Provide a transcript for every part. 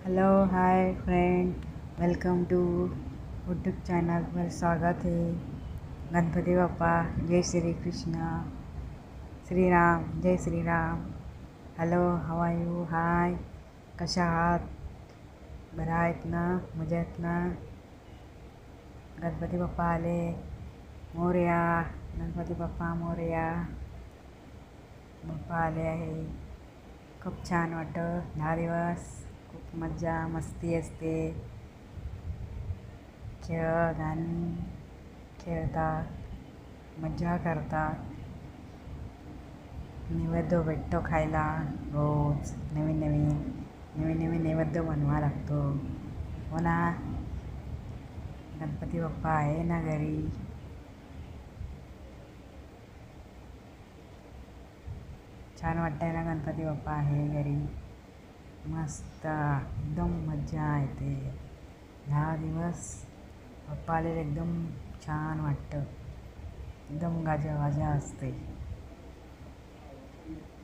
Hello hi friend, welcome to YouTube channel पर स्वागत है। गणपती बाप्पा जय श्री कृष्ण, श्रीराम जय Shriram. Hello, how are you? Hi, कशा आहात? बरं आहेत ना? मजेत ना? गणपती बाप्पा आले, मोरया. गणपती बाप्पा मोरया. बाप्पा आले आहे. खूप छान वाटतं 10 दिवस. खूप मजा मस्ती असते. गाणी खेळतात, मजा करतात. नैवेद्य भेटतो खायला रोज. नवीन नवीन नवीन नवीन नैवेद्य बनवा लागतो. हो ना? गणपती बाप्पा आहे ना घरी. छान वाटतंय ना? गणपती बाप्पा आहे घरी. मस्त एकदम मजा येते. 10 दिवस बाप्पा आलेले एकदम छान वाटतं. एकदम गाजावाजा असते.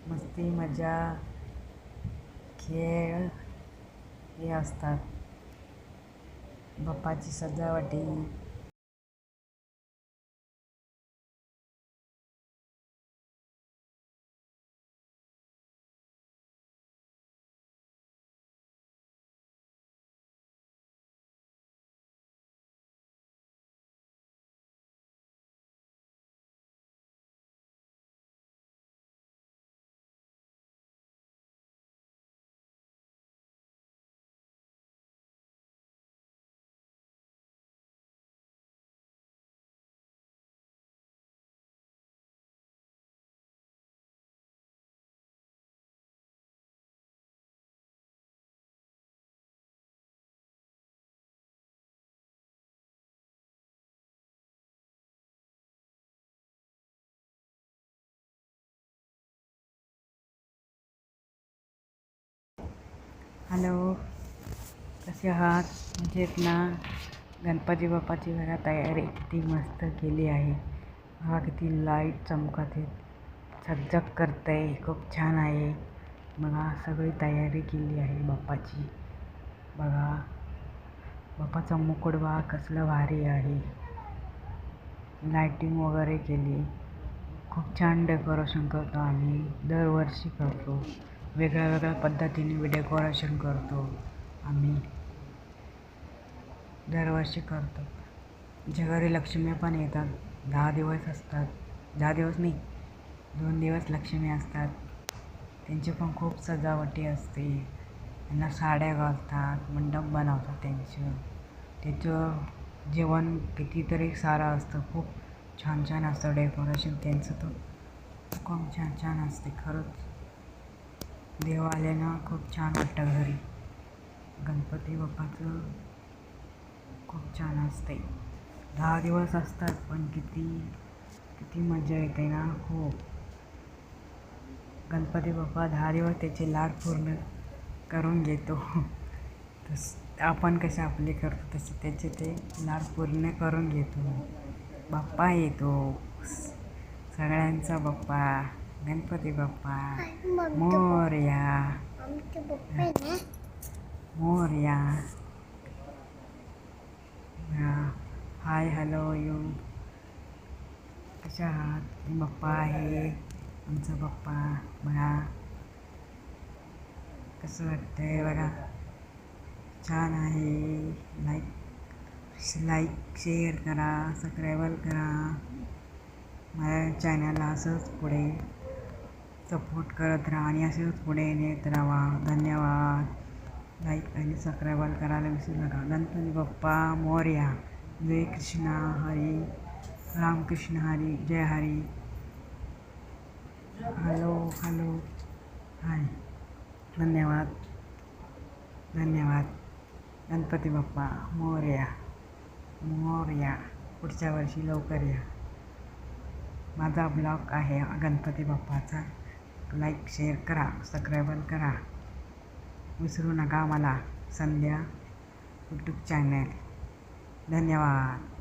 मस्ती मजा खेळ हे असतात. बाप्पाची सजावटी. हॅलो, कसे आहात? मजेत ना? गणपती बाप्पाची बघा तयारी किती मस्त केली आहे. बघा किती लाईट चमकत आहेत, झगझग करत आहे. खूप छान आहे. बघा सगळी तयारी केली आहे बाप्पाची. बघा बाप्पाचा मुकुट बघा कसलं भारी आहे. लायटिंग वगैरे केली. खूप छान डेकोरेशन करतो आम्ही. दरवर्षी करतो. वेगळ्या वेगळ्या पद्धतीने डेकोरेशन करतो आम्ही. दरवर्षी करतो. आमच्या घरी लक्ष्मी पण येतात. 10 दिवस असतात. 10 दिवस नाही, 2 दिवस लक्ष्मी असतात. त्यांची पण खूप सजावटी असते. त्यांना साड्या घालतात, मंडप बनवतात त्याचं जेवण कितीतरी सारं असतं. खूप छान छान असतं डेकोरेशन त्यांचं. तर खूप छान छान असते खरंच. देव आले ना खूप छान वाटतं घरी. गणपती बाप्पाचं खूप छान असते. 10 दिवस असतात, पण किती किती मजा येते ना खूप. गणपती बाप्पा 10 दिवस त्याचे लाड पूर्ण करून घेतो. आपण कसे आपले करतो तसे त्याचे ते लाड पूर्ण करून घेतो. बाप्पा येतो, सगळ्यांचा बाप्पा. गणपती बाप्पा मोरया. मोरया. हाय, हॅलो यू, कशा आहात? बाप्पा आहे आमचा बाप्पा. बघा कसं वाटतंय बघा. छान आहे. लाईक शेअर करा, सबस्क्राईब करा. माझ्या चॅनलला असंच पुढे सपोर्ट करत राहा आणि असंच पुढे नेत राहा. धन्यवाद. लाईक आणि सबस्क्राईब करायला विसरू नका. गणपती बाप्पा मोरया. जय कृष्ण हरी, रामकृष्ण हरी, जय हरी. हॅलो हॅलो हाय, धन्यवाद धन्यवाद. गणपती बाप्पा मोरया. मोरया. पुढच्या वर्षी लवकर या. माझा ब्लॉग आहे गणपती बाप्पाचा. लाईक शेअर करा, सबस्क्राईब करा. विसरू नका मला. संध्या यूट्यूब चॅनल. धन्यवाद.